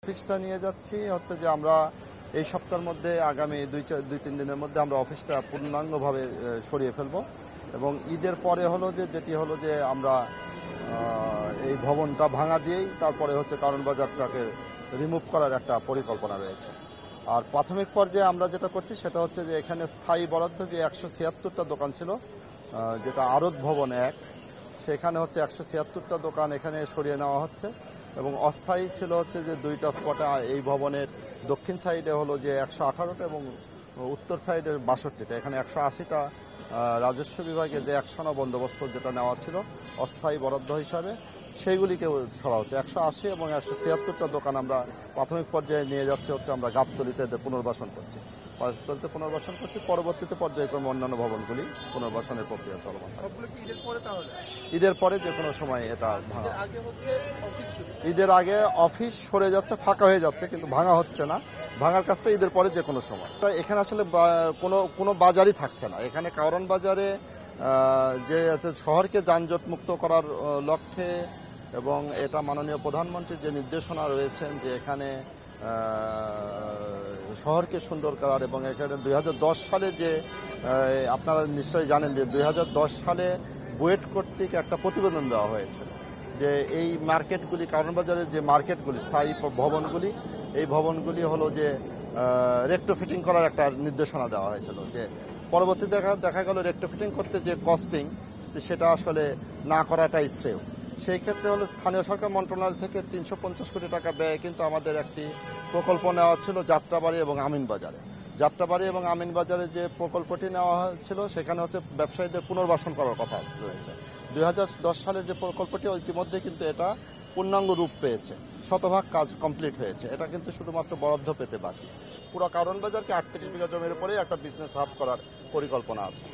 অফিসটা নিয়ে যাচ্ছি হচ্ছে যে আমরা এই সপ্তাহের মধ্যে আগামী দুই তিন দিনের মধ্যে আমরা অফিসটা পূর্ণাঙ্গভাবে সরিয়ে ফেলব এবং ঈদের পরে হলো যেটি হলো যে আমরা এই ভবনটা ভাঙা দিয়েই তারপরে হচ্ছে কারণ বাজারটাকে রিমুভ করার একটা পরিকল্পনা রয়েছে। আর প্রাথমিক পর্যায়ে আমরা যেটা করছি সেটা হচ্ছে যে এখানে স্থায়ী বরাদ্দ যে 176টা দোকান ছিল, যেটা আড়ত ভবন 1, সেখানে হচ্ছে 176টা দোকান এখানে সরিয়ে নেওয়া হচ্ছে এবং অস্থায়ী ছিল হচ্ছে যে 2টা স্পটে এই ভবনের দক্ষিণ সাইডে হলো যে 118টা এবং উত্তর সাইডে 62টা, এখানে 180টা রাজস্ব বিভাগে যে 100 বন্দোবস্ত যেটা নেওয়া ছিল অস্থায়ী বরাদ্দ হিসাবে সেইগুলিকে সরা হচ্ছে। 180 এবং 176টা দোকান আমরা প্রাথমিক পর্যায়ে নিয়ে যাচ্ছি হচ্ছে আমরা গাবতলীতে পুনর্বাসন করছি, পরবর্তীতে পর্যায়ক্রমে অন্যান্য ভবনগুলি পুনর্বাসনের প্রক্রিয়া চলমান। ঈদের পরে যে কোনো সময় এটা ভাঙা। ঈদের আগে অফিস সরে যাচ্ছে, ফাঁকা হয়ে যাচ্ছে, কিন্তু ভাঙা হচ্ছে না। ভাঙার কাজটা ঈদের পরে যে কোনো সময়। এখানে আসলে কোনো বাজারই থাকছে না। এখানে কারণ বাজারে যে শহরকে যানজট মুক্ত করার লক্ষ্যে এবং এটা মাননীয় প্রধানমন্ত্রীর যে নির্দেশনা রয়েছেন যে এখানে শহরকে সুন্দর করার এবং এখানে 2010 সালে যে আপনারা নিশ্চয়ই জানেন যে 2010 সালে বুয়েট কর্তৃক একটা প্রতিবেদন দেওয়া হয়েছে যে এই মার্কেটগুলি, কারণ বাজারের যে মার্কেটগুলি, স্থায়ী ভবনগুলি, এই ভবনগুলি হলো যে রেক্টোফিটিং করার একটা নির্দেশনা দেওয়া হয়েছিল। যে পরবর্তীতে দেখা গেল রেক্টোফিটিং করতে যে কস্টিং সেটা আসলে না করাটাই শ্রেয়। সেই ক্ষেত্রে হলো স্থানীয় সরকার মন্ত্রণালয় থেকে 350 কোটি টাকা ব্যয় কিন্তু আমাদের একটি প্রকল্প নেওয়া ছিল যাত্রাবাড়ি এবং আমিনবাজারে। যাত্রাবাড়ি এবং আমিনবাজারে যে প্রকল্পটি নেওয়া হয়েছিল সেখানে হচ্ছে ব্যবসায়ীদের পুনর্বাসন করার কথা রয়েছে। 2010 সালের যে প্রকল্পটি ইতিমধ্যে কিন্তু এটা পূর্ণাঙ্গ রূপ পেয়েছে, শতভাগ কাজ কমপ্লিট হয়েছে। এটা কিন্তু শুধুমাত্র বরাদ্দ পেতে বাকি। পুরো কারণ বাজারকে 38 বিঘা জমির উপরে একটা বিজনেস হাব করার পরিকল্পনা আছে।